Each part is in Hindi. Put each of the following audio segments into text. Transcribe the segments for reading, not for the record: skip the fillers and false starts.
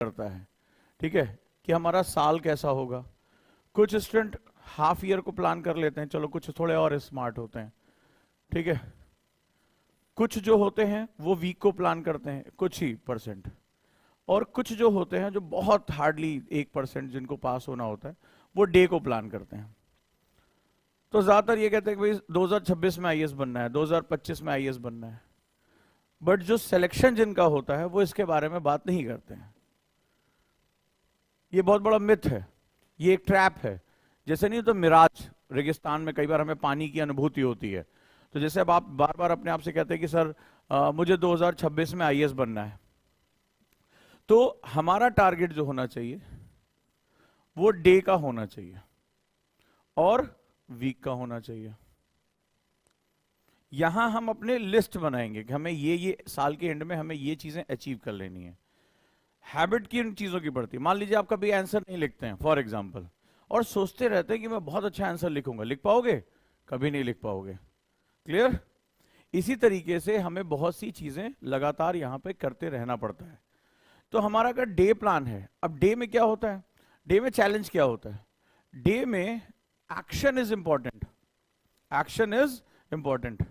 करता है, ठीक है, कि हमारा साल कैसा होगा। कुछ स्टूडेंट हाफ ईयर को प्लान कर लेते हैं, चलो कुछ थोड़े और स्मार्ट होते हैं, ठीक है। कुछ जो होते हैं वो वीक को प्लान करते हैं, कुछ ही परसेंट, और कुछ जो होते हैं जो बहुत हार्डली 1% जिनको पास होना होता है वो डे को प्लान करते हैं। तो ज्यादातर ये कहते हैं कि भाई 2026 में आईएएस बनना है, 2025 में आईएएस बनना है, बट जो सिलेक्शन जिनका होता है वो इसके बारे में बात नहीं करते हैं। ये बहुत बड़ा मिथ है, ये एक ट्रैप है। जैसे नहीं तो मिराज, रेगिस्तान में कई बार हमें पानी की अनुभूति होती है, तो जैसे अब आप बार बार अपने आप से कहते हैं कि सर मुझे 2026 में आईएएस बनना है, तो हमारा टारगेट जो होना चाहिए वो डे का होना चाहिए और वीक का होना चाहिए। यहां हम अपने लिस्ट बनाएंगे कि हमें ये साल के एंड में हमें ये चीजें अचीव कर लेनी है। हैबिट की इन चीजों की पड़ती है। मान लीजिए आप कभी आंसर नहीं लिखते हैं फॉर एग्जांपल, और सोचते रहते हैं कि मैं बहुत अच्छा आंसर लिखूंगा, लिख पाओगे? कभी नहीं लिख पाओगे। क्लियर? इसी तरीके से हमें बहुत सी चीजें लगातार यहां पे करते रहना पड़ता है। तो हमारा अगर डे प्लान है, अब डे में क्या होता है, डे में चैलेंज क्या होता है, डे में action is important, action is important.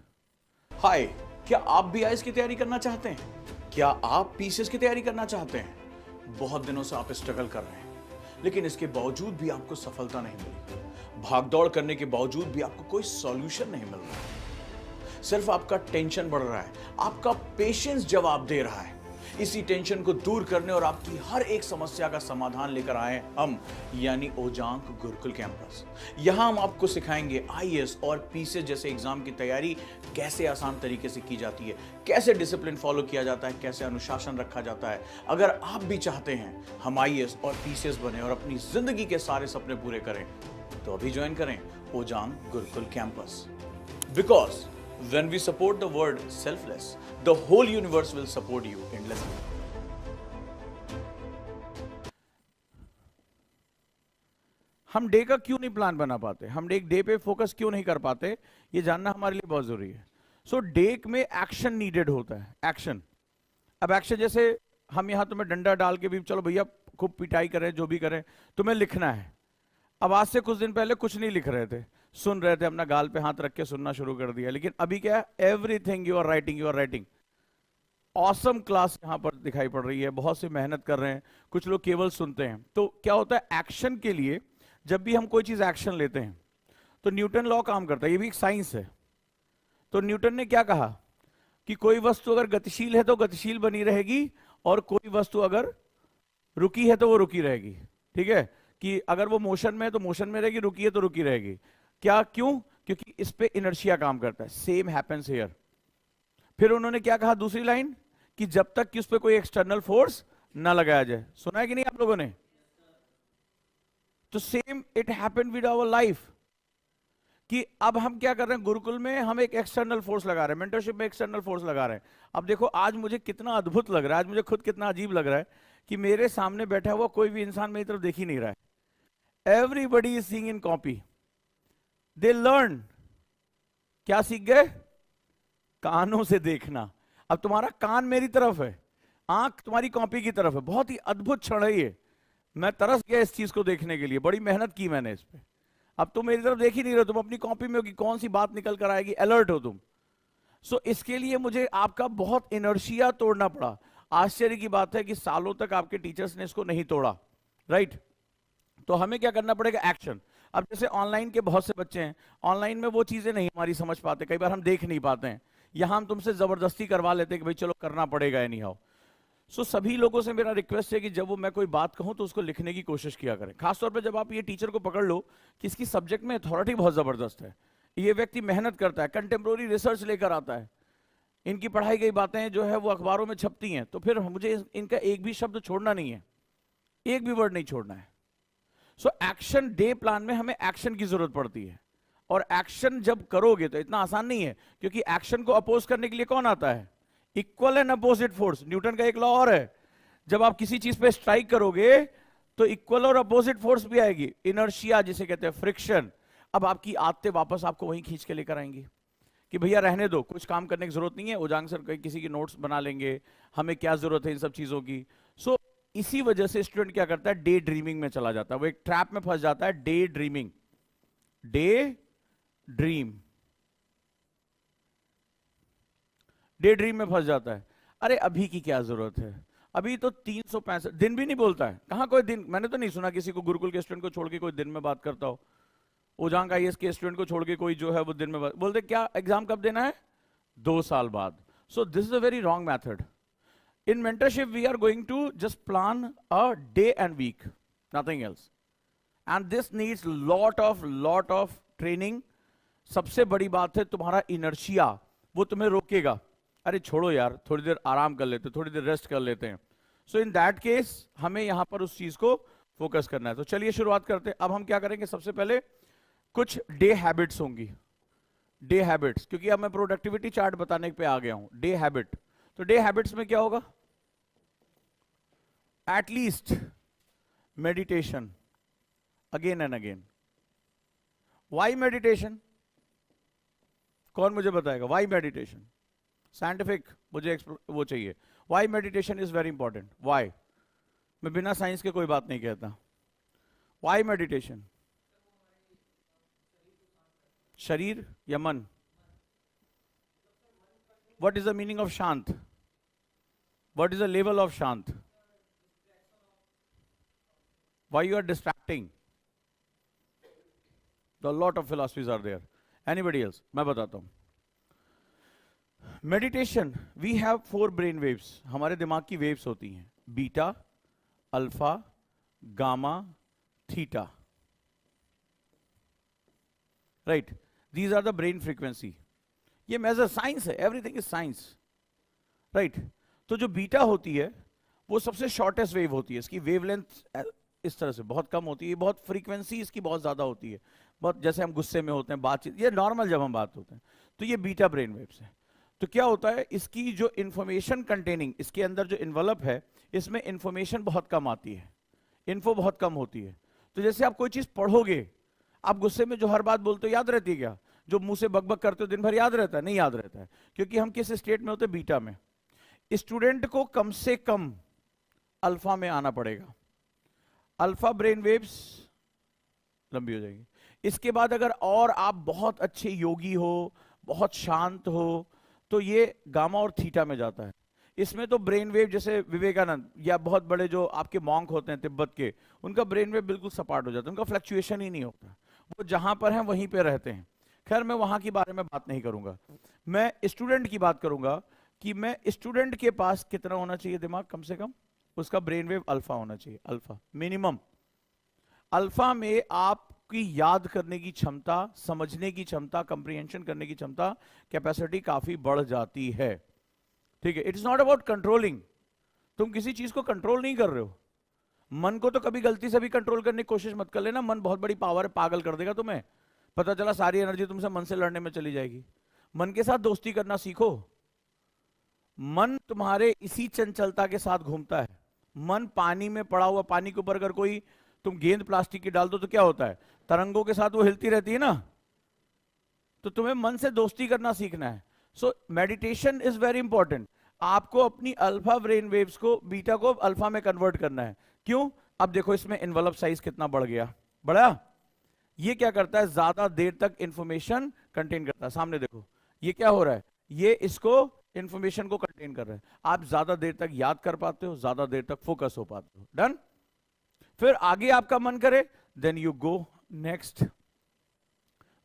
Hi, क्या आप भी आईएएस की तैयारी करना चाहते हैं? क्या आप पीसीएस की तैयारी करना चाहते हैं? बहुत दिनों से आप स्ट्रगल कर रहे हैं, लेकिन इसके बावजूद भी आपको सफलता नहीं मिली। भागदौड़ करने के बावजूद भी आपको कोई सॉल्यूशन नहीं मिल रहा। सिर्फ आपका टेंशन बढ़ रहा है, आपका पेशेंस जवाब दे रहा है। इसी टेंशन को दूर करने और आपकी हर एक समस्या का समाधान लेकर आए हम, यानी ओजांग गुरुकुल कैंपस। यहां हम आपको सिखाएंगे आईएएस और पीसीएस जैसे एग्जाम की तैयारी कैसे आसान तरीके से की जाती है, कैसे डिसिप्लिन फॉलो किया जाता है, कैसे अनुशासन रखा जाता है। अगर आप भी चाहते हैं हम आईएएस और पीसीएस बने और अपनी जिंदगी के सारे सपने पूरे करें, तो अभी ज्वाइन करें Ojaank Gurukul campus. Because when we support the word selfless, the whole universe will support you endlessly. हम डे का क्यों नहीं प्लान बना पाते, हम एक डे पे फोकस क्यों नहीं कर पाते, ये जानना हमारे लिए बहुत जरूरी है। सो डे में एक्शन नीडेड होता है, एक्शन। अब एक्शन जैसे हम यहां तुम्हें डंडा डाल के भी चलो भैया खूब पिटाई करें, जो भी करें, तुम्हें लिखना है। अब आज से कुछ दिन पहले कुछ नहीं लिख रहे थे, सुन रहे थे, अपना गाल पे हाथ रख के सुनना शुरू कर दिया, लेकिन अभी क्या है, everything you are writing, you are writing. Awesome class यहां पर दिखाई पड़ रही है, बहुत सी मेहनत कर रहे हैं, कुछ लोग केवल सुनते हैं। तो क्या होता है, एक्शन के लिए जब भी हम कोई चीज एक्शन लेते हैं तो न्यूटन लॉ काम करता है, ये भी एक साइंस है। तो न्यूटन ने क्या कहा कि कोई वस्तु अगर गतिशील है तो गतिशील बनी रहेगी, और कोई वस्तु अगर रुकी है तो वो रुकी रहेगी। ठीक है, कि अगर वो मोशन में है तो मोशन में रहेगी, रुकी है तो रुकी रहेगी। क्या, क्यों? क्योंकि इस पे इनर्शिया काम करता है। Same happens here. फिर उन्होंने क्या कहा दूसरी लाइन, कि जब तक कि उस पे कोई एक्सटर्नल फोर्स ना लगाया जाए। सुना है कि नहीं आप लोगों ने? तो same it happened with our life, कि अब हम क्या कर रहे हैं, गुरुकुल में हम एक एक्सटर्नल फोर्स लगा रहे हैं, मेंटरशिप में एक्सटर्नल फोर्स लगा रहे हैं। अब देखो आज मुझे कितना अद्भुत लग रहा है, आज मुझे खुद कितना अजीब लग रहा है कि मेरे सामने बैठा हुआ कोई भी इंसान मेरी तरफ देख ही नहीं रहा है। Everybody is seeing in copy. They learn, क्या सीख गए? कानों से देखना। अब तुम्हारा कान मेरी तरफ है, आंख तुम्हारी कॉपी की तरफ है। बहुत ही अद्भुत क्षण है ये। मैं तरस गया इस चीज को देखने के लिए, बड़ी मेहनत की मैंने इस पे। अब तुम मेरी तरफ देख ही नहीं रहे, तुम अपनी कॉपी में हो कि कौन सी बात निकल कर आएगी, अलर्ट हो तुम। सो इसके लिए मुझे आपका बहुत इनर्शिया तोड़ना पड़ा। आश्चर्य की बात है कि सालों तक आपके टीचर्स ने इसको नहीं तोड़ा, राइट? तो हमें क्या करना पड़ेगा, एक्शन। अब जैसे ऑनलाइन के बहुत से बच्चे हैं, ऑनलाइन में वो चीजें नहीं हमारी समझ पाते, कई बार हम देख नहीं पाते हैं। यहां हम तुमसे जबरदस्ती करवा लेते हैं कि भाई चलो करना पड़ेगा एनी हाउ। सो सभी लोगों से मेरा रिक्वेस्ट है कि जब वो मैं कोई बात कहूं तो उसको लिखने की कोशिश किया करें। खासतौर पर जब आप ये टीचर को पकड़ लो कि इसकी सब्जेक्ट में अथॉरिटी बहुत जबरदस्त है, ये व्यक्ति मेहनत करता है, कंटेम्प्रोरी रिसर्च लेकर आता है, इनकी पढ़ाई गई बातें जो है वो अखबारों में छपती हैं, तो फिर मुझे इनका एक भी शब्द छोड़ना नहीं है, एक भी वर्ड नहीं छोड़ना है। सो एक्शन डे प्लान में हमें एक्शन की जरूरत पड़ती है, और एक्शन जब करोगे तो इतना आसान नहीं है, क्योंकि एक्शन को अपोज करने के लिए कौन आता है? Equal and opposite force. Newton का एक लॉ और है, जब आप किसी चीज पे स्ट्राइक करोगे तो इक्वल और अपोजिट फोर्स भी आएगी। इनर्शिया जिसे कहते हैं, फ्रिक्शन। अब आपकी आदतें वापस आपको वहीं खींच के लेकर आएंगी कि भैया रहने दो, कुछ काम करने की जरूरत नहीं है, ओजांग सर किसी की नोट्स बना लेंगे, हमें क्या जरूरत है इन सब चीजों की। सो इसी वजह से स्टूडेंट क्या करता है, डे ड्रीमिंग में चला जाता है, वो एक ट्रैप में फंस जाता है, day dreaming, day dream, day dream में फंस जाता है। अरे अभी की क्या जरूरत है, अभी तो 365 दिन भी नहीं बोलता है, कहां कोई दिन, मैंने तो नहीं सुना किसी को गुरुकुल के स्टूडेंट को छोड़ के कोई दिन में बात करता हो, ओजांग आईएएस के स्टूडेंट को छोड़ के कोई जो है वो दिन में बात, बोलते क्या एग्जाम कब देना है, 2 साल बाद। So this is a very wrong method. In mentorship, we are going to just plan a day and week, nothing else. And this needs lot of training. सबसे बड़ी बात है तुम्हारा inertia, वो तुम्हें रोकेगा, अरे छोड़ो यार थोड़ी देर आराम कर लेते, थोड़ी देर रेस्ट कर लेते हैं। सो इन दैट केस हमें यहां पर उस चीज को फोकस करना है। तो चलिए शुरुआत करते हैं। अब हम क्या करेंगे, सबसे पहले कुछ डे हैबिट्स होंगी, डे हैबिट्स, क्योंकि अब मैं प्रोडक्टिविटी चार्ट बताने पे आ गया हूं। डे हैबिट, तो डे हैबिट्स में क्या होगा, at least meditation again and again. Why meditation, कौन मुझे बताएगा वाई मेडिटेशन, साइंटिफिक मुझे वो चाहिए। Why meditation is very important, why, मैं बिना साइंस के कोई बात नहीं कहता। वाई मेडिटेशन, शरीर या मन, what is the meaning of shant, what is the level of shant, why you are distracting, the lot of philosophies are there, anybody else, मैं बताता हूं। Meditation, we have 4 brain waves, हमारे दिमाग की वेव्स होती हैं, beta, alpha, gamma, theta, right, these are the brain frequency. ये मेजर साइंस है, एवरीथिंग इज साइंस, राइट। तो जो बीटा होती है वो सबसे शॉर्टेस्ट वेव होती है, इसकी वेवलेंथ इस तरह से बहुत कम होती है, बहुत फ्रीक्वेंसी इसकी बहुत ज्यादा होती है, बहुत जैसे हम गुस्से में होते हैं, बातचीत, ये नॉर्मल जब हम बात होते हैं, तो ये बीटा ब्रेन वेव्स है। तो क्या होता है, इसकी जो इंफॉर्मेशन कंटेनिंग, इसके अंदर जो इन्वेलप है, इसमें इंफॉर्मेशन बहुत कम आती है, इन्फो बहुत कम होती है। तो जैसे आप कोई चीज पढ़ोगे, आप गुस्से में जो हर बात बोलते हो याद रहती है क्या, जो मुंह से बकबक करते हो दिन भर याद रहता है, नहीं याद रहता है, क्योंकि हम किस स्टेट में होते हैं, बीटा में। स्टूडेंट को कम से कम अल्फा में आना पड़ेगा, अल्फा ब्रेन वेव्स लंबी हो जाएगी। इसके बाद अगर और आप बहुत अच्छे योगी हो, बहुत शांत हो, तो ये गामा और थीटा में जाता है। इसमें तो ब्रेन वेव जैसे विवेकानंद या बहुत बड़े जो आपके मॉन्क होते हैं तिब्बत के, उनका ब्रेन वेव बिल्कुल सपाट हो जाता है, उनका फ्लक्चुएशन ही नहीं होता, वो जहां पर हैं वहीं पे रहते हैं। खैर मैं वहां के बारे में बात नहीं करूंगा, मैं स्टूडेंट की बात करूंगा कि मैं स्टूडेंट के पास कितना होना चाहिए दिमाग, कम से कम उसका ब्रेन वेव अल्फा होना चाहिए, अल्फा मिनिमम। अल्फा में आपकी याद करने की क्षमता, समझने की क्षमता, कंप्रीहेंशन करने की क्षमता, कैपेसिटी काफी बढ़ जाती है, ठीक है। It is not about controlling, तुम किसी चीज को कंट्रोल नहीं कर रहे हो। मन को तो कभी गलती से भी कंट्रोल करने की कोशिश मत कर लेना, मन बहुत बड़ी पावर है, पागल कर देगा तुम्हें, पता चला सारी एनर्जी तुमसे मन से लड़ने में चली जाएगी। मन के साथ दोस्ती करना सीखो, मन तुम्हारे इसी चंचलता के साथ घूमता है। मन पानी में पड़ा हुआ, पानी के ऊपर अगर कोई तुम गेंद प्लास्टिक की डाल दो तो क्या होता है, तरंगों के साथ वो हिलती रहती है ना। तो तुम्हें मन से दोस्ती करना सीखना है। So meditation is very important, आपको अपनी अल्फा ब्रेन वेव्स को, बीटा को अल्फा में कन्वर्ट करना है। क्यों, अब देखो इसमें इन्वेलप साइज कितना बढ़ गया, बढ़ा। ये क्या करता है, ज्यादा देर तक इंफॉर्मेशन कंटेन करता है। सामने देखो ये क्या हो रहा है, ये इसको इंफॉर्मेशन को कंटेन कर रहा है, आप ज्यादा देर तक याद कर पाते हो, ज्यादा देर तक फोकस हो पाते हो। डन। फिर आगे आपका मन करे, then you go next,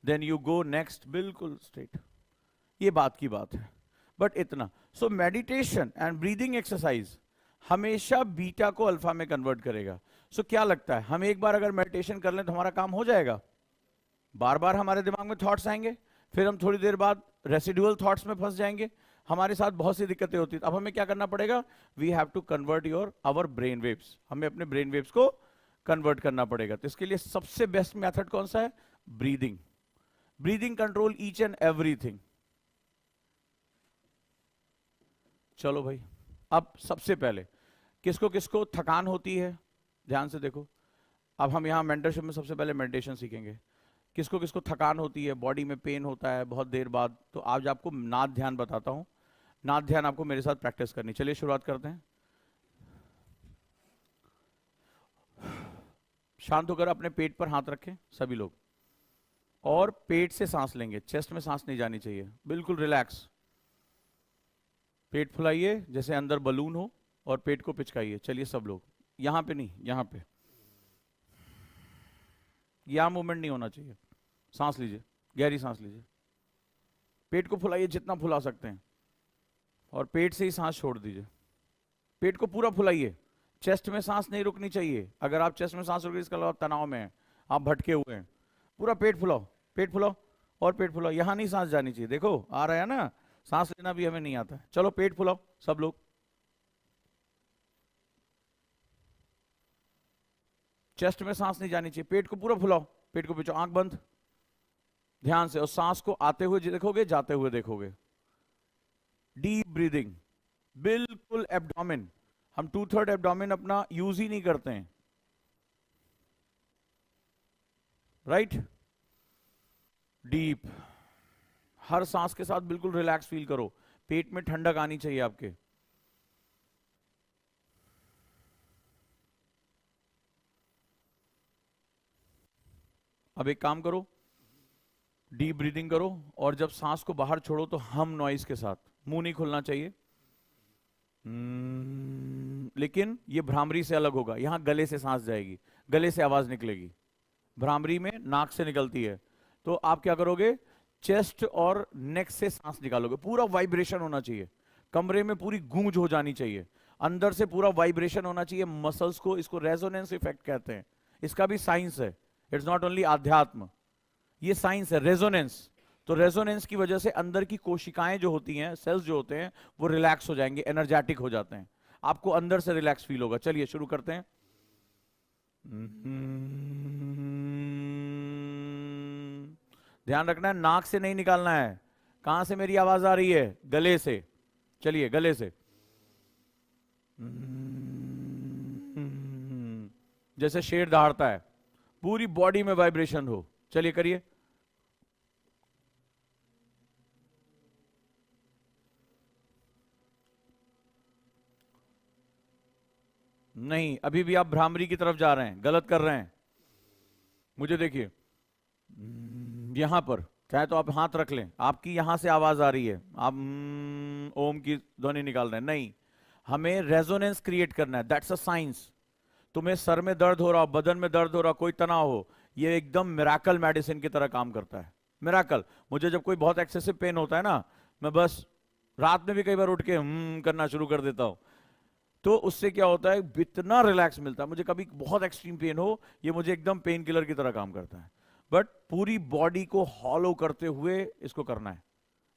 then you go next, बिल्कुल स्ट्रेट, ये बात की बात है, बट इतना। So meditation and breathing exercise हमेशा बीटा को अल्फा में कन्वर्ट करेगा। सो क्या लगता है, हम एक बार अगर मेडिटेशन कर लें तो हमारा काम हो जाएगा? बार बार हमारे दिमाग में थॉट्स आएंगे, फिर हम थोड़ी देर बाद रेसिडुअल थॉट्स में फंस जाएंगे, हमारे साथ बहुत सी दिक्कतें होती हैं। अब हमें क्या करना पड़ेगा, we have to convert our brain waves, हमें अपने ब्रेन वेव्स को कन्वर्ट करना पड़ेगा। तो इसके लिए सबसे बेस्ट मेथड कौन सा है, breathing. Breathing control each and everything. चलो भाई, अब सबसे पहले किसको किसको थकान होती है, ध्यान से देखो। अब हम यहां मेंटरशिप में सबसे पहले मेडिटेशन सीखेंगे। किसको किसको थकान होती है, बॉडी में पेन होता है बहुत देर बाद, तो आज आपको नाद ध्यान बताता हूं। नाद ध्यान आपको मेरे साथ प्रैक्टिस करनी। चलिए शुरुआत करते हैं। शांत होकर अपने पेट पर हाथ रखें सभी लोग, और पेट से सांस लेंगे, चेस्ट में सांस नहीं जानी चाहिए, बिल्कुल रिलैक्स। पेट फुलाइए जैसे अंदर बलून हो और पेट को पिचकाइए। चलिए सब लोग, यहां पे नहीं, यहां पे, यहां मूवमेंट नहीं होना चाहिए। सांस लीजिए, गहरी सांस लीजिए, पेट को फुलाइए जितना फुला सकते हैं, और पेट से ही सांस छोड़ दीजिए। पेट को पूरा फुलाइए, चेस्ट में सांस नहीं रुकनी चाहिए। अगर आप चेस्ट में सांस रुक, इसका मतलब आप तनाव में हैं, आप भटके हुए हैं। पूरा पेट फुलाओ, पेट फुलाओ और पेट फुलाओ, यहां नहीं सांस जानी चाहिए। देखो आ रहा है ना, सांस लेना भी हमें नहीं आता है। चलो पेट फुलाओ सब लोग, चेस्ट में सांस नहीं जानी चाहिए, पेट को पूरा फुलाओ, पेट को पिछो, आंख बंद ध्यान से, और सांस को आते हुए देखोगे, जाते हुए देखोगे। डीप ब्रीदिंग, बिल्कुल एब्डोमेन, हम 2/3 एब्डोमेन अपना यूज ही नहीं करते हैं, राइट। डीप, हर सांस के साथ बिल्कुल रिलैक्स फील करो, पेट में ठंडक आनी चाहिए आपके। अब एक काम करो, डीप ब्रीदिंग करो, और जब सांस को बाहर छोड़ो तो हम नॉइज के साथ, मुंह नहीं खुलना चाहिए। लेकिन ये भ्रामरी से अलग होगा, यहां गले से सांस जाएगी, गले से आवाज निकलेगी। भ्रामरी में नाक से निकलती है, तो आप क्या करोगे, चेस्ट और नेक से सांस निकालोगे। पूरा वाइब्रेशन होना चाहिए, कमरे में पूरी गूंज हो जानी चाहिए, अंदर से पूरा वाइब्रेशन होना चाहिए मसल्स को। इसको रेजोनेंस इफेक्ट कहते हैं, इसका भी साइंस है, इट्स नॉट ओनली आध्यात्म, ये साइंस है, रेजोनेंस। तो रेजोनेंस की वजह से अंदर की कोशिकाएं जो होती हैं, सेल्स जो होते हैं, वो रिलैक्स हो जाएंगे, एनर्जेटिक हो जाते हैं, आपको अंदर से रिलैक्स फील होगा। चलिए शुरू करते हैं। ध्यान रखना है, नाक से नहीं निकालना है। कहां से मेरी आवाज आ रही है, गले से। चलिए गले से, जैसे शेर दहाड़ता है, पूरी बॉडी में वाइब्रेशन हो। चलिए करिए। नहीं, अभी भी आप भ्रामरी की तरफ जा रहे हैं, गलत कर रहे हैं। मुझे देखिए, यहां पर चाहे तो आप हाथ रख लें, आपकी यहां से आवाज आ रही है, आप ओम की ध्वनि निकाल रहे हैं, नहीं, हमें रेजोनेंस क्रिएट करना है, दैट्स अ साइंस। तुम्हें सर में दर्द हो रहा हो, बदन में दर्द हो रहा हो, कोई तनाव हो, ये एकदम मिराकल मेडिसिन की तरह काम करता है, मिराकल। मुझे जब कोई बहुत एक्सेसिव पेन होता है ना, मैं बस रात में भी कई बार उठ के करना शुरू कर देता हूं, तो उससे क्या होता है, इतना रिलैक्स मिलता है मुझे। कभी बहुत एक्सट्रीम पेन हो, ये मुझे एकदम पेन किलर की तरह काम करता है। बट पूरी बॉडी को हॉलो करते हुए इसको करना है,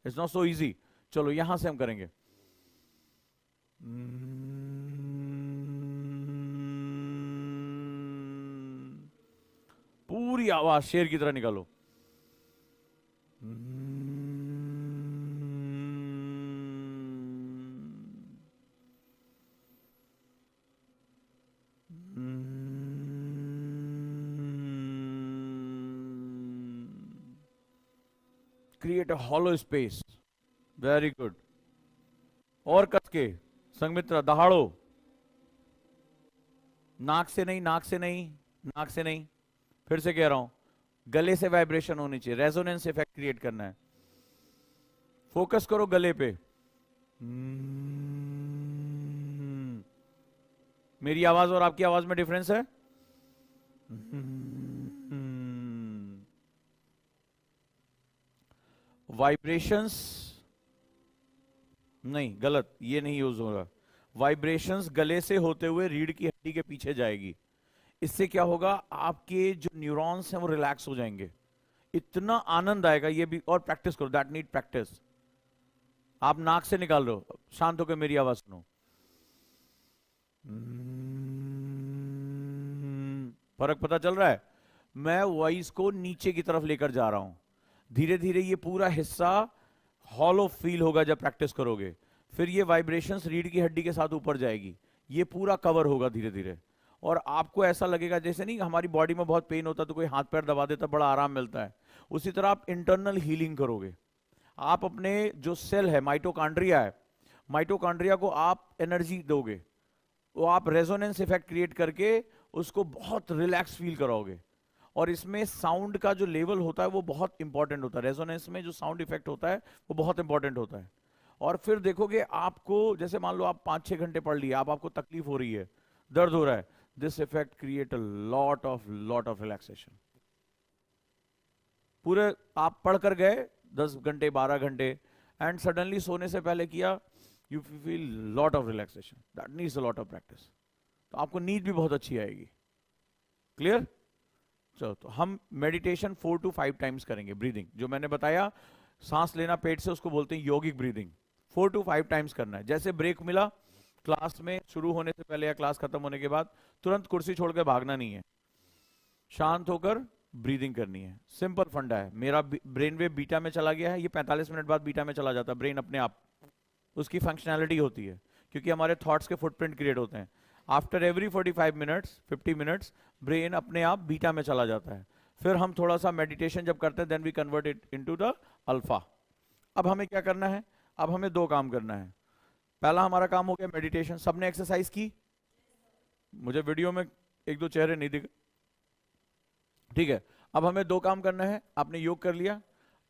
इट्स नॉट सो इजी। चलो यहां से हम करेंगे। पूरी आवाज शेर की तरह निकालो। Create a hollow space, very good. और कस के, संगमित्रा दहाड़ो, नाक से नहीं, नाक से नहीं, नाक से नहीं, फिर से कह रहा हूं, गले से वाइब्रेशन होनी चाहिए, रेजोनेंस इफेक्ट क्रिएट करना है। फोकस करो गले पे। मेरी आवाज और आपकी आवाज में डिफरेंस है? वाइब्रेशंस नहीं, गलत, ये नहीं यूज होगा। वाइब्रेशंस गले से होते हुए रीढ़ की हड्डी के पीछे जाएगी। इससे क्या होगा, आपके जो न्यूरॉन्स हैं वो रिलैक्स हो जाएंगे, इतना आनंद आएगा। ये भी और प्रैक्टिस करो, दैट नीड प्रैक्टिस। आप नाक से निकाल रहे हो, शांत होकर मेरी आवाज सुनो। फर्क पता चल रहा है? मैं वॉइस को नीचे की तरफ लेकर जा रहा हूं, धीरे धीरे ये पूरा हिस्सा हॉलो फील होगा जब प्रैक्टिस करोगे। फिर ये वाइब्रेशंस रीढ़ की हड्डी के साथ ऊपर जाएगी, ये पूरा कवर होगा धीरे धीरे, और आपको ऐसा लगेगा जैसे नहीं हमारी बॉडी में बहुत पेन होता तो कोई हाथ पैर दबा देता, बड़ा आराम मिलता है, उसी तरह आप इंटरनल हीलिंग करोगे। आप अपने जो सेल है, माइटोकॉन्ड्रिया है, माइटोकॉन्ड्रिया को आप एनर्जी दोगे, वो आप रेजोनेंस इफेक्ट क्रिएट करके उसको बहुत रिलैक्स फील कराओगे। और इसमें साउंड का जो लेवल होता है वो बहुत इंपॉर्टेंट होता है, रेजोनेंस में जो साउंड इफेक्ट होता है वो बहुत इंपॉर्टेंट होता है। और फिर देखोगे आपको, जैसे मान लो आप 5-6 घंटे पढ़ लिए, आपको तकलीफ हो रही है, दर्द हो रहा है, this effect create a lot of relaxation. पूरे आप पढ़ कर गए 10 घंटे 12 घंटे एंड सडनली सोने से पहले किया, you feel lot of relaxation, that needs a lot of practice. तो आपको नींद भी बहुत अच्छी आएगी। क्लियर? चलो, तो हम मेडिटेशन 4 to 5 टाइम्स करेंगे। ब्रीदिंग जो मैंने बताया, सांस लेना पेट से, उसको बोलते हैं योगिक ब्रीदिंग। 4 to 5 टाइम्स करना है। जैसे ब्रेक मिला क्लास में, शुरू होने से पहले या क्लास खत्म होने के बाद, तुरंत कुर्सी छोड़कर भागना नहीं है, शांत होकर ब्रीदिंग करनी है। सिंपल फंडा है। मेरा ब्रेन वेव बीटा में चला गया है, ये 45 मिनट बाद बीटा में चला जाता है ब्रेन अपने आप, उसकी फंक्शनैलिटी होती है, क्योंकि हमारे थॉट्स के फुटप्रिंट क्रिएट होते हैं। After every 45 minutes 50 minutes brain अपने आप बीटा में चला जाता है। फिर हम थोड़ा सा मेडिटेशन जब करते हैं, then we convert it into the alpha. अब हमें क्या करना है? अब हमें 2 काम करना है। पहला हमारा काम हो गया मेडिटेशन। सबने एक्सरसाइज की? मुझे वीडियो में 1-2 चेहरे नहीं दिखे, ठीक है। अब हमें 2 काम करना है। आपने योग कर लिया,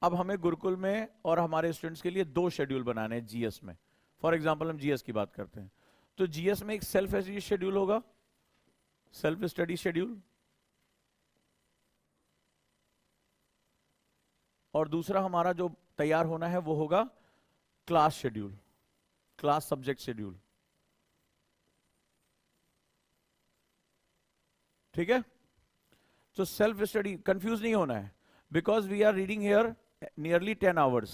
अब हमें गुरुकुल में और हमारे स्टूडेंट्स के लिए 2 शेड्यूल बनाने हैं जीएस में। फॉर एग्जांपल हम जीएस की बात करते हैं, तो जीएस में एक सेल्फ स्टडी शेड्यूल होगा, सेल्फ स्टडी शेड्यूल, और दूसरा हमारा जो तैयार होना है वो होगा class schedule, class subject schedule. ठीक है? तो सेल्फ स्टडी, कंफ्यूज नहीं होना है, because we are reading here nearly 10 hours.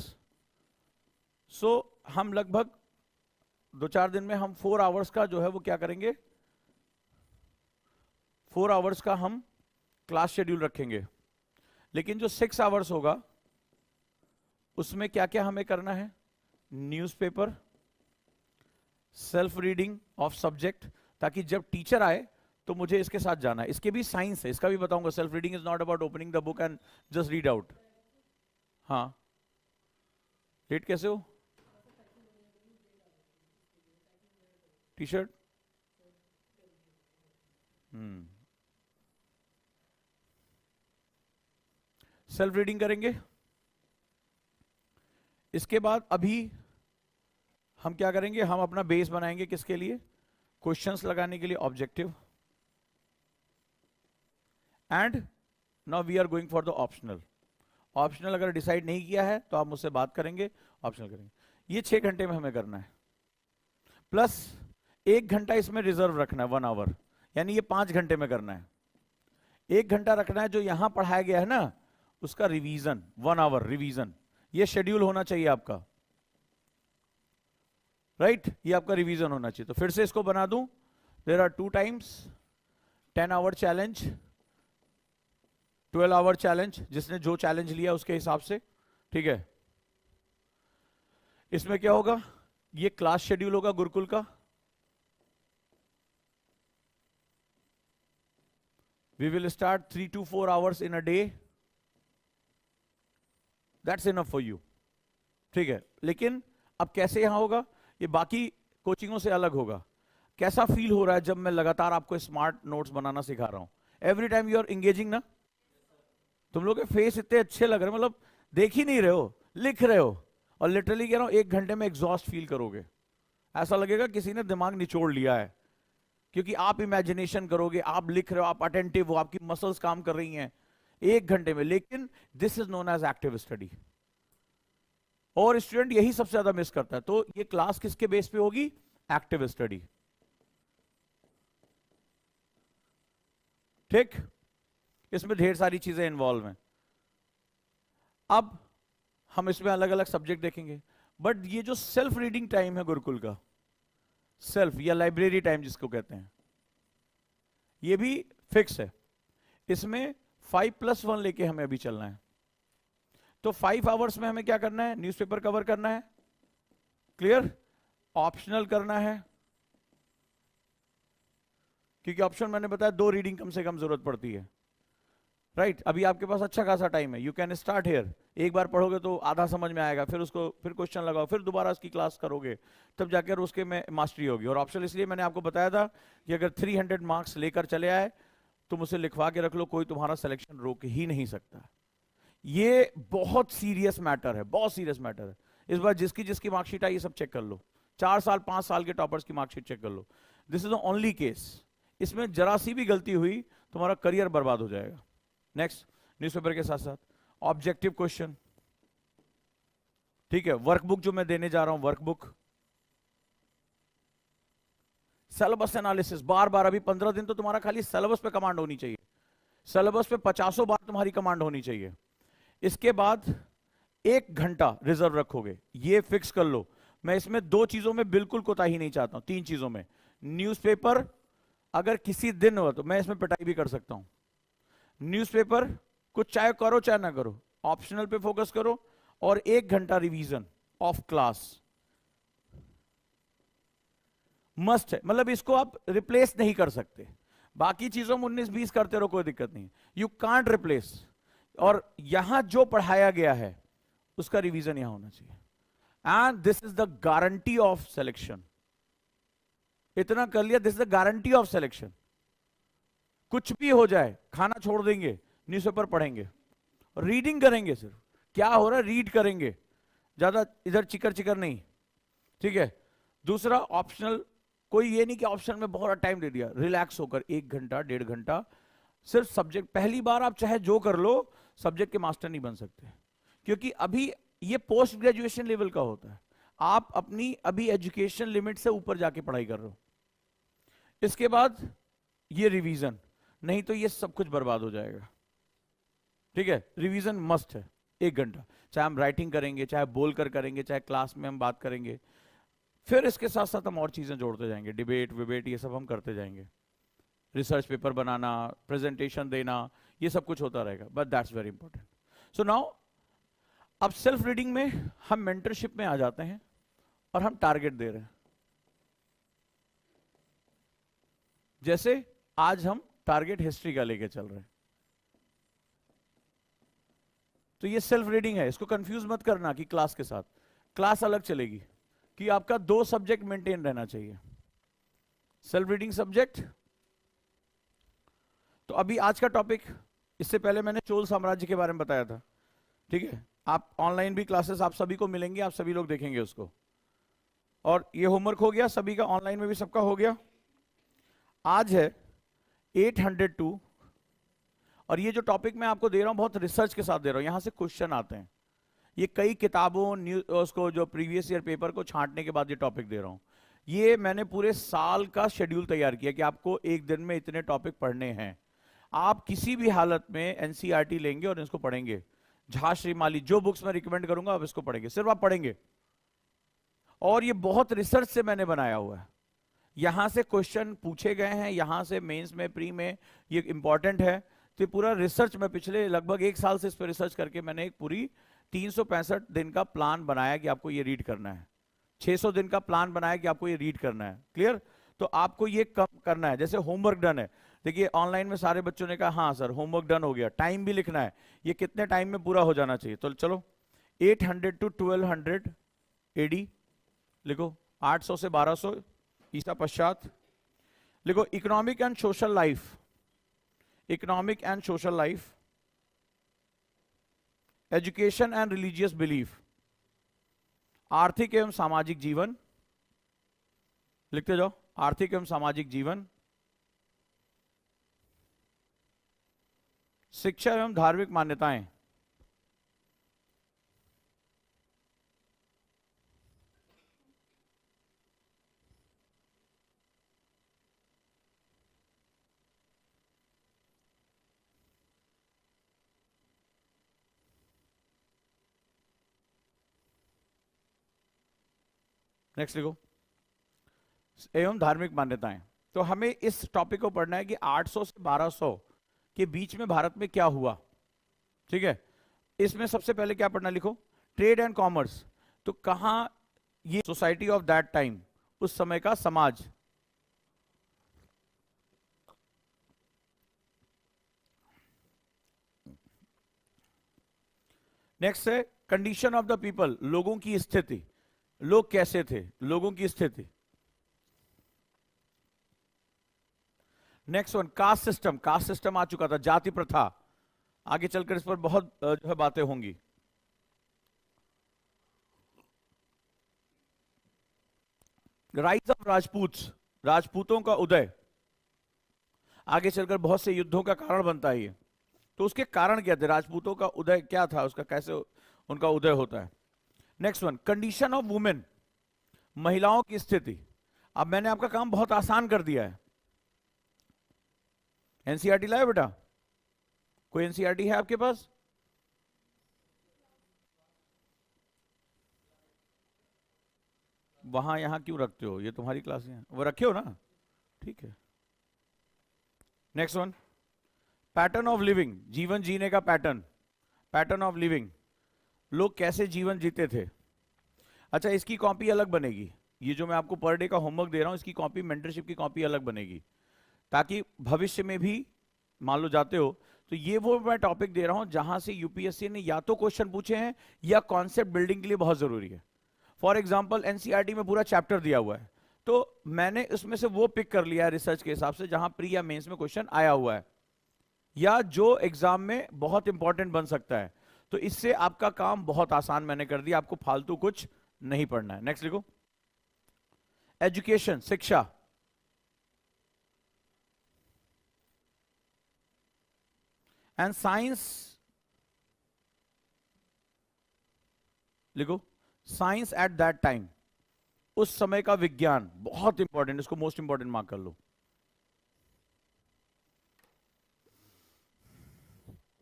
So हम लगभग 2-4 दिन में हम 4 आवर्स का जो है वो क्या करेंगे, 4 आवर्स का हम क्लास शेड्यूल रखेंगे। लेकिन जो 6 आवर्स होगा उसमें क्या क्या हमें करना है? Newspaper, self reading of subject, ताकि जब टीचर आए तो मुझे इसके साथ जाना है। इसके भी साइंस है, इसका भी बताऊंगा। Self reading is not about opening the book and just read out. हाँ, लेट कैसे हो? टी शर्ट, सेल्फ रीडिंग करेंगे। इसके बाद अभी हम क्या करेंगे? हम अपना बेस बनाएंगे किसके लिए? क्वेश्चंस लगाने के लिए, objective. And now we are going for the optional. Optional अगर डिसाइड नहीं किया है तो आप मुझसे बात करेंगे, ऑप्शनल करेंगे। ये 6 घंटे में हमें करना है, प्लस 1 घंटा इसमें रिजर्व रखना है, 1 आवर, यानी ये 5 घंटे में करना है। 1 घंटा रखना है जो यहां पढ़ाया गया है ना, उसका रिवीजन, 1 आवर रिवीजन। ये शेड्यूल होना चाहिए आपका, राइट? ये आपका रिवीजन होना चाहिए। तो फिर से इसको बना दूं, there are 2 times, 10 hour challenge, 12 hour challenge, जिसने जो चैलेंज लिया उसके हिसाब से, ठीक है। इसमें क्या होगा? ये क्लास शेड्यूल होगा गुरुकुल का। We will start 3 to 4 hours in a day, that's enough for you, ठीक है। लेकिन अब कैसे यहां होगा? ये बाकी कोचिंगों से अलग होगा। कैसा फील हो रहा है जब मैं लगातार आपको स्मार्ट नोट्स बनाना सिखा रहा हूं? Every time you are engaging ना? तुम लोग के फेस इतने अच्छे लग रहे हैं, मतलब देख ही नहीं रहे हो, लिख रहे हो। और लिटरली कह रहा हूं, 1 घंटे में एग्जॉस्ट फील करोगे। ऐसा लगेगा किसी ने दिमाग निचोड़ लिया है, क्योंकि आप इमेजिनेशन करोगे, आप लिख रहे हो, आप अटेंटिव हो, आपकी मसल्स काम कर रही हैं 1 घंटे में। लेकिन this is known as active study, और स्टूडेंट यही सबसे ज्यादा मिस करता है। तो ये क्लास किसके बेस पे होगी? एक्टिव स्टडी, ठीक। इसमें ढेर सारी चीजें इन्वॉल्व हैं। अब हम इसमें अलग अलग सब्जेक्ट देखेंगे, बट ये जो सेल्फ रीडिंग टाइम है गुरुकुल का, सेल्फ या लाइब्रेरी टाइम जिसको कहते हैं, ये भी फिक्स है। इसमें 5+1 लेके हमें अभी चलना है। तो 5 आवर्स में हमें क्या करना है? न्यूज़पेपर कवर करना है, क्लियर। ऑप्शनल करना है, क्योंकि ऑप्शन मैंने बताया 2 रीडिंग कम से कम जरूरत पड़ती है, राइट। अभी आपके पास अच्छा खासा टाइम है, यू कैन स्टार्ट हियर। एक बार पढ़ोगे तो आधा समझ में आएगा, फिर उसको फिर क्वेश्चन लगाओ, फिर दोबारा उसकी क्लास करोगे, तब जाकर उसके में मास्टरी होगी। और ऑप्शनल इसलिए मैंने आपको बताया था कि अगर 300 मार्क्स लेकर चले आए तुम उसे लिखवा के रख लो, कोई तुम्हारा सिलेक्शन रोक ही नहीं सकता। ये बहुत सीरियस मैटर है, बहुत सीरियस मैटर है। इस बार जिसकी जिसकी मार्कशीट आई ये सब चेक कर लो, 4 साल 5 साल के टॉपर्स की मार्कशीट चेक कर लो। This is the only case, इसमें जरा सी भी गलती हुई तुम्हारा करियर बर्बाद हो जाएगा। नेक्स्ट, न्यूज़पेपर के साथ साथ ऑब्जेक्टिव क्वेश्चन, ठीक है। वर्कबुक जो मैं देने जा रहा हूं, वर्कबुक, सिलेबस एनालिसिस, बार बार, अभी 15 दिन तो तुम्हारा खाली सिलेबस पे कमांड होनी चाहिए, सिलेबस पे 50 बार तुम्हारी कमांड होनी चाहिए। इसके बाद 1 घंटा रिजर्व रखोगे, ये फिक्स कर लो। मैं इसमें 2 चीजों में बिल्कुल कोताही नहीं चाहता हूं, 3 चीजों में। न्यूज़पेपर अगर किसी दिन हो तो मैं इसमें पिटाई भी कर सकता हूं। न्यूज़पेपर कुछ चाहे करो चाहे ना करो, ऑप्शनल पे फोकस करो, और 1 घंटा रिवीजन ऑफ क्लास मस्ट है। मतलब इसको आप रिप्लेस नहीं कर सकते, बाकी चीजों में 19-20 करते रहो, कोई दिक्कत नहीं, यू कांट रिप्लेस। और यहां जो पढ़ाया गया है उसका रिवीजन यहां होना चाहिए, and this is the guarantee of selection. इतना कर लिया, this is the guarantee of selection. कुछ भी हो जाए, खाना छोड़ देंगे, न्यूज़पेपर पढ़ेंगे, रीडिंग करेंगे, सिर्फ क्या हो रहा है रीड करेंगे, ज्यादा इधर चिकर चिकर नहीं, ठीक है। दूसरा, ऑप्शनल, कोई ये नहीं कि ऑप्शन में बहुत टाइम दे दिया, रिलैक्स होकर 1 घंटा 1.5 घंटा सिर्फ सब्जेक्ट। पहली बार आप चाहे जो कर लो, सब्जेक्ट के मास्टर नहीं बन सकते, क्योंकि अभी ये पोस्ट ग्रेजुएशन लेवल का होता है, आप अपनी अभी एजुकेशन लिमिट से ऊपर जाके पढ़ाई कर रहे हो। इसके बाद ये रिवीजन, नहीं तो ये सब कुछ बर्बाद हो जाएगा, ठीक है। रिवीजन मस्ट है 1 घंटा, चाहे हम राइटिंग करेंगे, चाहे बोल कर करेंगे, चाहे क्लास में हम बात करेंगे। फिर इसके साथ साथ हम और चीजें जोड़ते जाएंगे, डिबेट विबेट ये सब हम करते जाएंगे, रिसर्च पेपर बनाना, प्रेजेंटेशन देना, ये सब कुछ होता रहेगा, but that's very important. So now अब सेल्फ रीडिंग में हम मेंटरशिप में आ जाते हैं और हम टारगेट दे रहे हैं। जैसे आज हम टारगेट हिस्ट्री का लेके चल रहे हैं, तो ये सेल्फ रीडिंग है, इसको कंफ्यूज मत करना कि क्लास के साथ, क्लास अलग चलेगी, कि आपका 2 सब्जेक्ट मेंटेन रहना चाहिए, सेल्फ रीडिंग सब्जेक्ट। तो अभी आज का टॉपिक, इससे पहले मैंने चोल साम्राज्य के बारे में बताया था, ठीक है। आप ऑनलाइन भी क्लासेस आप सभी को मिलेंगे, आप सभी लोग देखेंगे उसको। और ये होमवर्क हो गया सभी का, ऑनलाइन में भी सबका हो गया। आज है 802, और ये जो टॉपिक मैं आपको दे रहा हूं बहुत रिसर्च के साथ दे रहा हूं, यहां से क्वेश्चन आते हैं। ये कई किताबों उसको जो प्रीवियस ईयर पेपर को छांटने के बाद ये टॉपिक दे रहा हूं। ये मैंने पूरे साल का शेड्यूल तैयार किया कि आपको एक दिन में इतने टॉपिक पढ़ने हैं। आप किसी भी हालत में एनसीईआरटी लेंगे और इसको पढ़ेंगे, झा श्रीमाली जो बुक्स मैं रिकमेंड करूंगा आप इसको पढ़ेंगे, सिर्फ आप पढ़ेंगे। और ये बहुत रिसर्च से मैंने बनाया हुआ है, यहां से क्वेश्चन पूछे गए हैं, यहां से मेंस में प्री में, ये इंपॉर्टेंट है। तो पूरा रिसर्च में पिछले लगभग 1 साल से इस पर रिसर्च करके मैंने एक पूरी 365 दिन का प्लान बनाया कि आपको ये रीड करना है, 600 दिन का प्लान बनाया कि आपको ये रीड करना है, क्लियर। तो आपको ये कब करना है, जैसे होमवर्क डन है, देखिए ऑनलाइन में सारे बच्चों ने कहा हाँ सर होमवर्क डन हो गया, टाइम भी लिखना है, ये कितने टाइम में पूरा हो जाना चाहिए। तो चलो 800 to 1200 एडी लिखो, 800 से 1200 ईसा पश्चात लिखो। Economic and social life, economic and social life, education and religious belief, आर्थिक एवं सामाजिक जीवन, लिखते जाओ, आर्थिक एवं सामाजिक जीवन, शिक्षा एवं धार्मिक मान्यताएं, नेक्स्ट लिखो, एवं धार्मिक मान्यताएं। तो हमें इस टॉपिक को पढ़ना है कि 800 से 1200 के बीच में भारत में क्या हुआ, ठीक है। इसमें सबसे पहले क्या पढ़ना, लिखो ट्रेड एंड कॉमर्स। तो कहां ये सोसाइटी ऑफ दैट टाइम, उस समय का समाज, नेक्स्ट है कंडीशन ऑफ द पीपल, लोगों की स्थिति, लोग कैसे थे, लोगों की स्थिति। Next one caste system, caste system आ चुका था, जाति प्रथा, आगे चलकर इस पर बहुत जो है बातें होंगी। राइज ऑफ राजपूत्स, राजपूतों का उदय, आगे चलकर बहुत से युद्धों का कारण बनता है ये। तो उसके कारण क्या थे, राजपूतों का उदय क्या था, उसका कैसे उनका उदय होता है। Next one condition of women, महिलाओं की स्थिति। अब मैंने आपका काम बहुत आसान कर दिया है। एनसीईआरटी लाए बेटा, कोई एनसीईआरटी है आपके पास? वहां यहां क्यों रखते हो, ये तुम्हारी क्लास है, वो रखे हो ना, ठीक है। Next one pattern of living, जीवन जीने का पैटर्न, पैटर्न ऑफ लिविंग, लोग कैसे जीवन जीते थे। अच्छा, इसकी कॉपी अलग बनेगी, ये जो मैं आपको पर डे का होमवर्क दे रहा हूं इसकी कॉपी, मेंटरशिप की कॉपी अलग बनेगी, ताकि भविष्य में भी मान लो जाते हो तो ये वो मैं टॉपिक दे रहा हूं जहां से यूपीएससी ने या तो क्वेश्चन पूछे हैं या कॉन्सेप्ट बिल्डिंग के लिए बहुत जरूरी है। फॉर एग्जाम्पल एनसीईआरटी में पूरा चैप्टर दिया हुआ है, तो मैंने उसमें से वो पिक कर लिया है रिसर्च के हिसाब से जहां प्री या मेंस में क्वेश्चन आया हुआ है या जो एग्जाम में बहुत इंपॉर्टेंट बन सकता है। तो इससे आपका काम बहुत आसान मैंने कर दिया, आपको फालतू कुछ नहीं पढ़ना है। नेक्स्ट लिखो, एजुकेशन, शिक्षा, एंड साइंस, लिखो साइंस एट दैट टाइम, उस समय का विज्ञान, बहुत इंपॉर्टेंट, इसको मोस्ट इंपॉर्टेंट मार्क कर लो।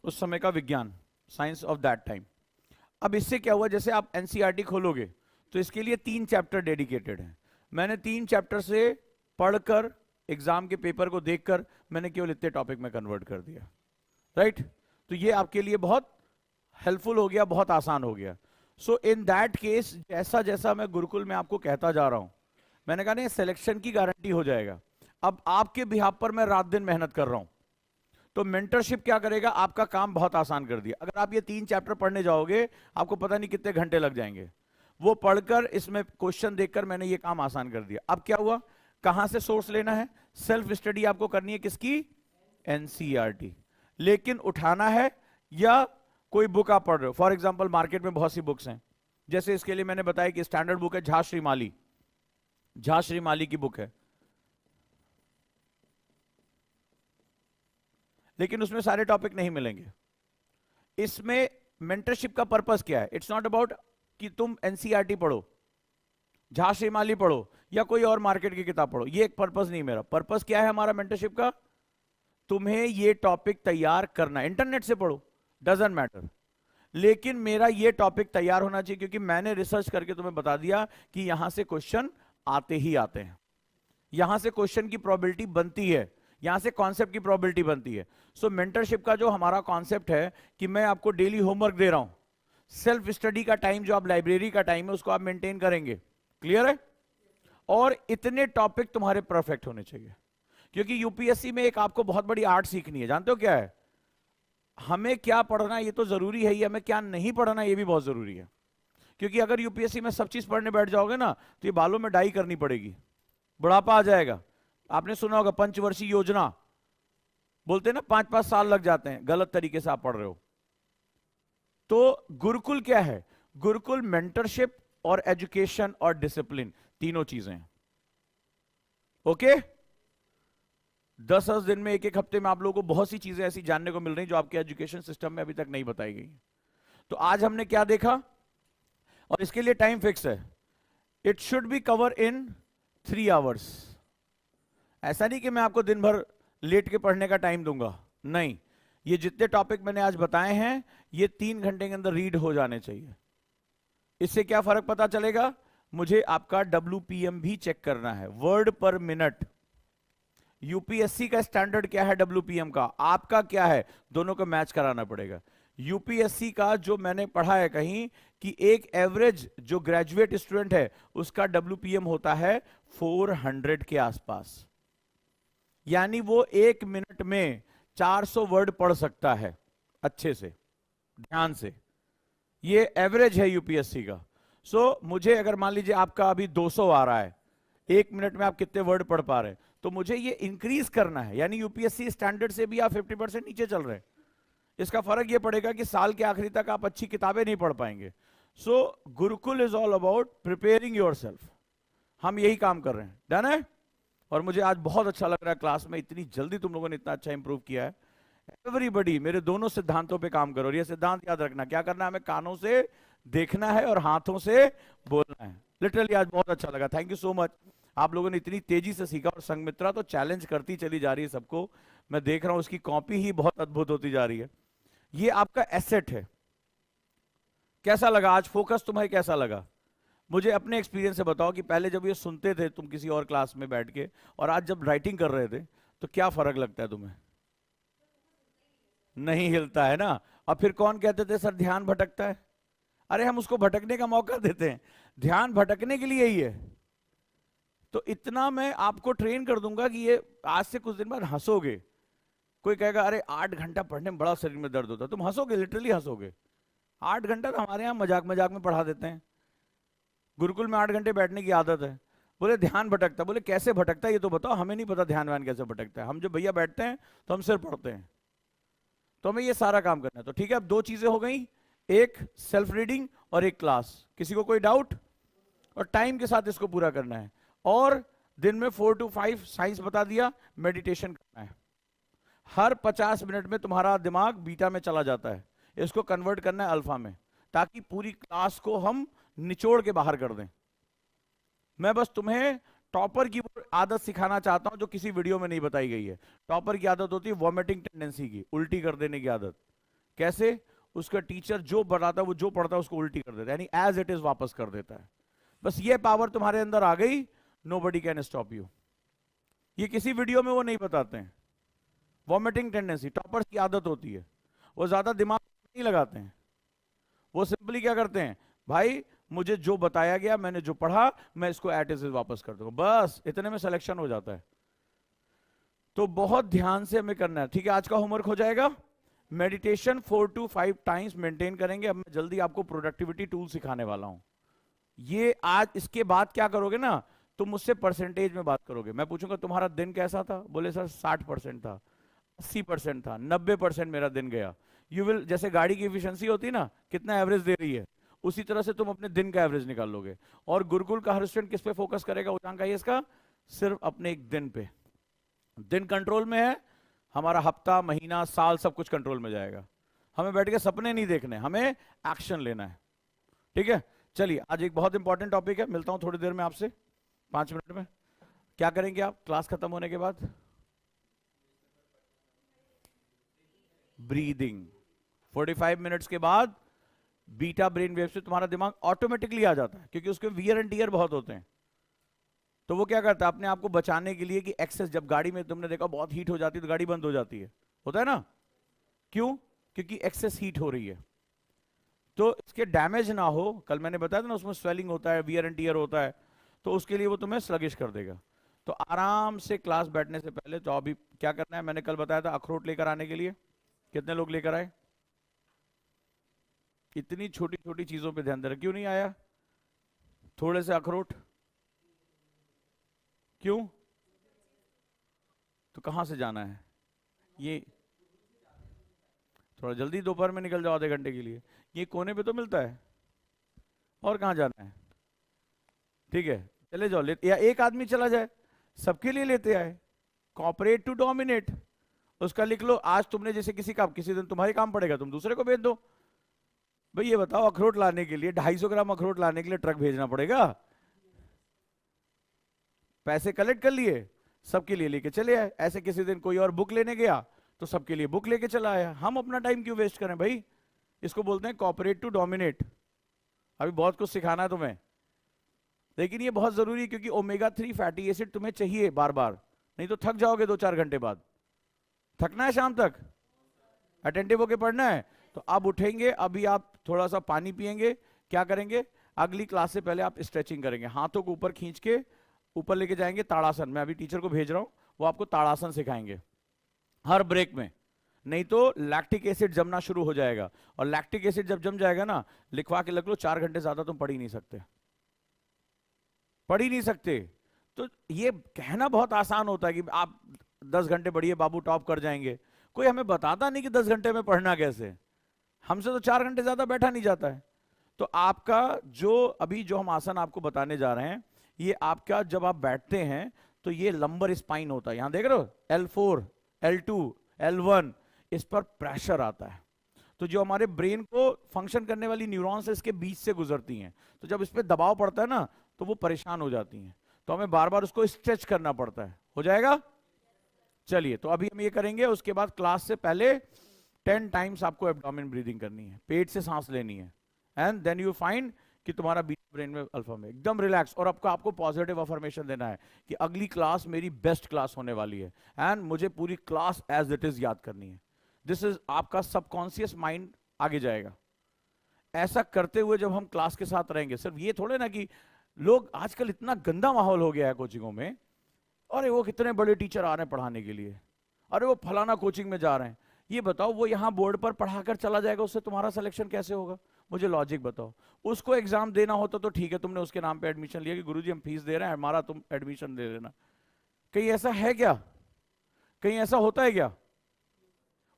उस समय का विज्ञान, साइंस ऑफ दैट टाइम। अब इससे क्या हुआ, जैसे आप एनसीईआरटी खोलोगे तो इसके लिए 3 चैप्टर डेडिकेटेड हैं। मैंने 3 चैप्टर से पढ़कर एग्जाम के पेपर को देखकर मैंने केवल इतने टॉपिक में कन्वर्ट कर दिया, राइट? तो ये आपके लिए बहुत हेल्पफुल हो गया, बहुत आसान हो गया। सो इन दैट केस जैसा जैसा मैं गुरुकुल में आपको कहता जा रहा हूं, मैंने कहा नहीं सिलेक्शन की गारंटी हो जाएगा। अब आपके बिहाफ पर मैं रात दिन मेहनत कर रहा हूं, तो मेंटरशिप क्या करेगा, आपका काम बहुत आसान कर दिया। अगर आप ये 3 चैप्टर पढ़ने जाओगे आपको पता नहीं कितने घंटे लग जाएंगे, वो पढ़कर इसमें क्वेश्चन देखकर मैंने ये काम आसान कर दिया। अब क्या हुआ, कहां से सोर्स लेना है, सेल्फ स्टडी आपको करनी है, किसकी, एनसीईआरटी, लेकिन उठाना है या कोई बुक आप पढ़ रहे हो। फॉर एग्जांपल मार्केट में बहुत सी बुक्स हैं, जैसे इसके लिए मैंने बताया कि स्टैंडर्ड बुक है झा श्रीमाली, झा श्रीमाली की बुक है, लेकिन उसमें सारे टॉपिक नहीं मिलेंगे। इसमें मेंटरशिप का पर्पस क्या है, इट्स नॉट अबाउट कि तुम एनसीईआरटी पढ़ो, झा श्रीमाली पढ़ो या कोई और मार्केट की किताब पढ़ो, ये एक पर्पस नहीं। मेरा पर्पस क्या है हमारा मेंटरशिप का, तुम्हें ये टॉपिक तैयार करना, इंटरनेट से पढ़ो डजंट मैटर, लेकिन मेरा ये टॉपिक तैयार होना चाहिए, क्योंकि मैंने रिसर्च करके तुम्हें बता दिया कि यहां से क्वेश्चन आते ही आते हैं, यहां से क्वेश्चन की प्रोबेबिलिटी बनती है, यहां से कॉन्सेप्ट की प्रोबेबिलिटी बनती है। सो मेंटरशिप का जो हमारा कॉन्सेप्ट है कि मैं आपको डेली होमवर्क दे रहा हूं, सेल्फ स्टडी का टाइम जो आप लाइब्रेरी का टाइम है उसको आप मेंटेन करेंगे, क्लियर है? और इतने टॉपिक तुम्हारे परफेक्ट होने चाहिए, क्योंकि यूपीएससी में एक आपको बहुत बड़ी आर्ट सीखनी है। जानते हो क्या है, हमें क्या पढ़ना ये तो जरूरी है ही, हमें क्या नहीं पढ़ना ये भी बहुत जरूरी है। क्योंकि अगर यूपीएससी में सब चीज पढ़ने बैठ जाओगे ना तो ये बालों में डाई करनी पड़ेगी, बुढ़ापा आ जाएगा। आपने सुना होगा पंचवर्षीय योजना, बोलते हैं ना 5-5 साल लग जाते हैं, गलत तरीके से आप पढ़ रहे हो। तो गुरुकुल क्या है, गुरुकुल मेंटरशिप और एजुकेशन और डिसिप्लिन, तीनों चीजें हैं। ओके, 10-10 दिन में, एक हफ्ते में आप लोगों को बहुत सी चीजें ऐसी जानने को मिल रही जो आपके एजुकेशन सिस्टम में अभी तक नहीं बताई गई। तो आज हमने क्या देखा, और इसके लिए टाइम फिक्स है, it should be cover in 3 hours. ऐसा नहीं कि मैं आपको दिन भर लेट के पढ़ने का टाइम दूंगा, नहीं, ये जितने टॉपिक मैंने आज बताए हैं ये 3 घंटे के अंदर रीड हो जाने चाहिए। इससे क्या फर्क पता चलेगा, मुझे आपका WPM भी चेक करना है, वर्ड पर मिनट। यूपीएससी का स्टैंडर्ड क्या है WPM का, आपका क्या है, दोनों को मैच कराना पड़ेगा। यूपीएससी का जो मैंने पढ़ा है कहीं कि एक एवरेज जो ग्रेजुएट स्टूडेंट है उसका WPM होता है 400 के आसपास, यानी वो 1 मिनट में 400 वर्ड पढ़ सकता है अच्छे से, ध्यान से। ये एवरेज है यूपीएससी का। सो मुझे अगर मान लीजिए आपका अभी 200 आ रहा है, 1 मिनट में आप कितने वर्ड पढ़ पा रहे हैं, तो मुझे ये इंक्रीज करना है, यानी यूपीएससी स्टैंडर्ड से भी आप 50% नीचे चल रहे हैं। इसका फर्क ये पड़ेगा कि साल के आखिरी तक आप अच्छी किताबें नहीं पढ़ पाएंगे। So Gurukul is all about preparing yourself. हम यही काम कर रहे हैं, डन है। और मुझे आज बहुत अच्छा लग रहा है, क्लास में इतनी जल्दी तुम लोगों ने इतना अच्छा इंप्रूव किया है। एवरीबडी मेरे दोनों सिद्धांतों पे काम करो। और ये सिद्धांत याद रखना, क्या करना है, हमें कानों से देखना है और हाथों से बोलना है। लिटरली आज बहुत अच्छा लगा, थैंक यू सो मच। आप लोगों ने इतनी तेजी से सीखा, और संगमित्रा तो चैलेंज करती चली जा रही है सबको। मैं देख रहा हूं उसकी कॉपी ही बहुत अद्भुत होती जा रही है। ये आपका एसेट है। कैसा लगा आज फोकस, तुम्हें कैसा लगा? मुझे अपने एक्सपीरियंस से बताओ कि पहले जब ये सुनते थे तुम किसी और क्लास में बैठ के, और आज जब राइटिंग कर रहे थे, तो क्या फर्क लगता है तुम्हें? नहीं हिलता है ना। और फिर कौन कहते थे सर ध्यान भटकता है? अरे हम उसको भटकने का मौका देते हैं, ध्यान भटकने के लिए ही है। तो इतना मैं आपको ट्रेन कर दूंगा कि ये आज से कुछ दिन बाद हंसोगे। कोई कहेगा अरे 8 घंटा पढ़ने में बड़ा शरीर में दर्द होता है, तुम हंसोगे, लिटरली हंसोगे। 8 घंटा तो हमारे यहाँ मजाक मजाक में पढ़ा देते हैं। गुरुकुल में 8 घंटे बैठने की आदत है। बोले ध्यान भटकता, बोले कैसे भटकता है ये तो बताओ। हमें नहीं पता ध्यान व्यान कैसे भटकता है। हम जब भैया बैठते हैं तो हम सिर्फ पढ़ते हैं। तो हमें ये सारा काम करना है। तो ठीक है, अब 2 चीजें हो गई, एक सेल्फ रीडिंग और एक क्लास। किसी को कोई डाउट? और टाइम के साथ इसको पूरा करना है। और दिन में 4 to 5 साइंस बता दिया, मेडिटेशन करना है। हर 50 मिनट में तुम्हारा दिमाग बीटा में चला जाता है, इसको कन्वर्ट करना है अल्फा में, ताकि पूरी क्लास को हम निचोड़ के बाहर कर दें। मैं बस तुम्हें टॉपर की आदत सिखाना चाहता हूं जो किसी वीडियो में नहीं बताई गई है। टॉपर की आदत होती है वॉमिटिंग टेंडेंसी की, उल्टी कर देने की आदत। कैसे? उसका टीचर जो बताता है, वो जो पढ़ता है उसको उल्टी कर देता है, यानी एज इट इज वापस कर देता है। बस ये पावर तुम्हारे अंदर आ गई, नोबडी कैन स्टॉप यू। ये किसी वीडियो में वो नहीं बताते हैं। वॉमिटिंग टेंडेंसी टॉपर्स की आदत होती है, वो ज्यादा दिमाग नहीं लगाते हैं। वो सिंपली क्या करते हैं, भाई मुझे जो बताया गया, मैंने जो पढ़ा, मैं इसको एट इज वापस कर दूंगा, बस इतने में सिलेक्शन हो जाता है। तो बहुत ध्यान से हमें करना है। ठीक है, आज का होमवर्क हो जाएगा। मेडिटेशन 4 to 5 टाइम्स मेंटेन करेंगे। अब मैं जल्दी आपको प्रोडक्टिविटी टूल सिखाने वाला हूं। ये आज इसके बाद क्या करोगे ना, तुम मुझसे परसेंटेज में बात करोगे। मैं पूछूंगा तुम्हारा दिन कैसा था, बोले सर 60% था, 80% था, 90% मेरा दिन गया। यू विल, जैसे गाड़ी की एफिशिएंसी होती है ना, कितना एवरेज दे रही है, उसी तरह से तुम अपने दिन का एवरेज निकाल लोगे। और गुरुकुल का हर स्टूडेंट किस पे फोकस करेगा, उदाहरण का ये इसका, सिर्फ अपने एक दिन पे। दिन कंट्रोल में है, हमारा हफ्ता, महीना, साल सब कुछ कंट्रोल में जाएगा। हमें बैठ के सपने नहीं देखने, हमें एक्शन लेना है। ठीक है, चलिए आज एक बहुत इंपॉर्टेंट टॉपिक है। मिलता हूं थोड़ी देर में आपसे, 5 मिनट में। क्या करेंगे आप क्लास खत्म होने के बाद? ब्रीदिंग। 45 मिनट्स के बाद बीटा ब्रेन वेव से तुम्हारा दिमाग ऑटोमेटिकली आ जाता है, क्योंकि उसके वियर एंड टीयर बहुत होते हैं। तो वो क्या करता है, अपने आप को बचाने के लिए कि एक्सेस, जब गाड़ी में तुमने देखा बहुत हीट हो जाती है तो गाड़ी बंद हो जाती है, होता है ना? क्यों? क्योंकि एक्सेस हीट हो रही है। तो इसके डैमेज ना हो, कल मैंने बताया था ना, उसमें स्वेलिंग होता है, वियर एंड टीयर होता है, तो उसके लिए वो तुम्हें स्लगिश कर देगा। तो आराम से क्लास बैठने से पहले तो अभी क्या करना है, मैंने कल बताया था अखरोट लेकर आने के लिए। कितने लोग लेकर आए? इतनी छोटी छोटी चीजों पे ध्यान दे रहे, क्यों नहीं आया थोड़े से अखरोट? क्यों? तो कहां से जाना है? ये थोड़ा जल्दी दोपहर में निकल जाओ आधे घंटे के लिए, ये कोने पे तो मिलता है, और कहां जाना है? ठीक है, चले जाओ, या एक आदमी चला जाए, सबके लिए लेते आए। कॉपरेट टू डोमिनेट, उसका लिख लो। आज तुमने जैसे किसी का, किसी दिन तुम्हारे काम पड़ेगा, तुम दूसरे को भेज दो। भाई ये बताओ, अखरोट लाने के लिए 250 ग्राम अखरोट लाने के लिए ट्रक भेजना पड़ेगा? पैसे कलेक्ट कर लिए, सबके लिए लेके चले आए। ऐसे किसी दिन कोई और बुक लेने गया तो सबके लिए बुक लेके चला आया। हम अपना टाइम क्यों वेस्ट करें भाई? इसको बोलते हैं कॉपरेट टू डोमिनेट। अभी बहुत कुछ सिखाना है तुम्हें, लेकिन ये बहुत जरूरी है, क्योंकि ओमेगा 3 फैटी एसिड तुम्हें चाहिए बार बार, नहीं तो थक जाओगे 2-4 घंटे बाद। थकना है शाम तक, अटेंटिव होके पढ़ना है। तो अब उठेंगे, अभी आप थोड़ा सा पानी पिएंगे, क्या करेंगे, अगली क्लास से पहले आप स्ट्रेचिंग करेंगे, हाथों को ऊपर खींच के ऊपर लेके जाएंगे, ताड़ासन। मैं अभी टीचर को भेज रहा हूं, वो आपको ताड़ासन सिखाएंगे हर ब्रेक में। नहीं तो लैक्टिक एसिड जमना शुरू हो जाएगा, और लैक्टिक एसिड जब जम जाएगा ना, लिखवा के लग लो 4 घंटे ज्यादा तुम पढ़ ही नहीं सकते, पढ़ ही नहीं सकते। तो ये कहना बहुत आसान होता है कि आप 10 घंटे पढ़िए बाबू टॉप कर जाएंगे, कोई हमें बताता नहीं कि 10 घंटे में पढ़ना कैसे, हमसे तो 4 घंटे ज्यादा बैठा नहीं जाता है। तो आपका जो हम आसन आपको बताने जा रहे हैं, ये आपका जब आप बैठते हैं तो ये लंबर स्पाइन होता है, यहां देख रहे हो L4, L2, L1, इस पर प्रेशर आता है। तो जो हमारे ब्रेन को फंक्शन करने वाली न्यूरॉन्स इसके बीच से गुजरती हैं, तो जब इस पर दबाव पड़ता है ना तो वो परेशान हो जाती हैं, तो हमें बार बार उसको स्ट्रेच करना पड़ता है। हो जाएगा? चलिए, तो अभी हम ये करेंगे, उसके बाद क्लास से पहले 10 टाइम्स आपको एब्डोमेन ब्रीदिंग करनी है, पेट से सांस लेनी है, एंड देन यू फाइंड कि तुम्हारा बीटा ब्रेन में अल्फा में एकदम रिलैक्स, और आपको पॉजिटिव अफर्मेशन देना है कि अगली क्लास मेरी बेस्ट क्लास होने वाली है, एंड मुझे पूरी क्लास एज इट इज याद करनी है। दिस इज आपका सबकॉन्शियस माइंड आगे जाएगा। ऐसा करते हुए जब हम क्लास के साथ रहेंगे, सिर्फ ये थोड़े ना कि लोग, आजकल इतना गंदा माहौल हो गया है कोचिंगों में, अरे वो कितने बड़े टीचर आ रहे हैं पढ़ाने के लिए, अरे वो फलाना कोचिंग में जा रहे हैं। ये बताओ, वो यहां बोर्ड पर पढ़ाकर चला जाएगा, उससे तुम्हारा सिलेक्शन कैसे होगा? मुझे लॉजिक बताओ। उसको एग्जाम देना होता तो ठीक है, तुमने उसके नाम पे एडमिशन लिया कि गुरुजी हम फीस दे रहे हैं, हमारा तुम एडमिशन दे देना। कहीं ऐसा है क्या? कहीं ऐसा होता है क्या?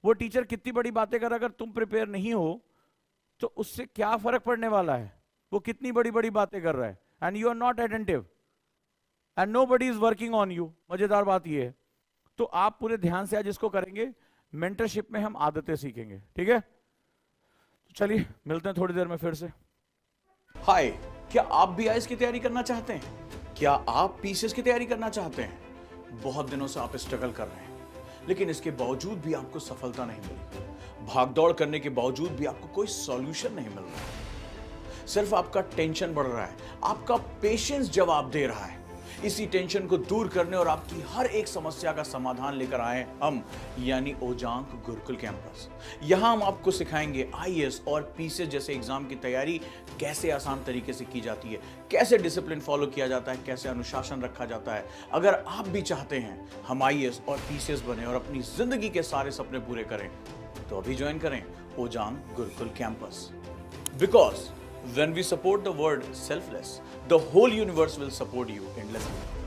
वो टीचर कितनी बड़ी बातें कर, अगर तुम प्रिपेयर नहीं हो तो उससे क्या फर्क पड़ने वाला है? वो कितनी बड़ी बड़ी बातें कर रहा है, and you are not attentive and nobody is working on you. मजेदार बात ये है। तो आप पूरे ध्यान से आज इसको करेंगे। मेंटरशिप में हम आदतें सीखेंगे, ठीक है? तो चलिए मिलते हैं थोड़ी देर में फिर से। हाय, क्या आप भी आईएएस की तैयारी करना चाहते हैं? क्या आप पीसीएस की तैयारी करना चाहते हैं? बहुत दिनों से आप स्ट्रगल कर रहे हैं, लेकिन इसके बावजूद भी आपको सफलता नहीं मिली। भागदौड़ करने के बावजूद भी आपको कोई सॉल्यूशन नहीं मिल रहा। सिर्फ आपका टेंशन बढ़ रहा है, आपका पेशेंस जवाब दे रहा है। इसी टेंशन को दूर करने और आपकी हर एक समस्या का समाधान लेकर आए हम, यानी ओजांग गुरुकुल कैंपस। यहां हम आपको सिखाएंगे आईएएस और पीसीएस जैसे एग्जाम की तैयारी कैसे आसान तरीके से की जाती है, कैसे डिसिप्लिन फॉलो किया जाता है, कैसे अनुशासन रखा जाता है। अगर आप भी चाहते हैं हम आईएएस और पीसीएस बने और अपनी जिंदगी के सारे सपने पूरे करें, तो अभी ज्वाइन करें Ojaank Gurukul campus. Because when we support the word selfless, the whole universe will support you endlessly.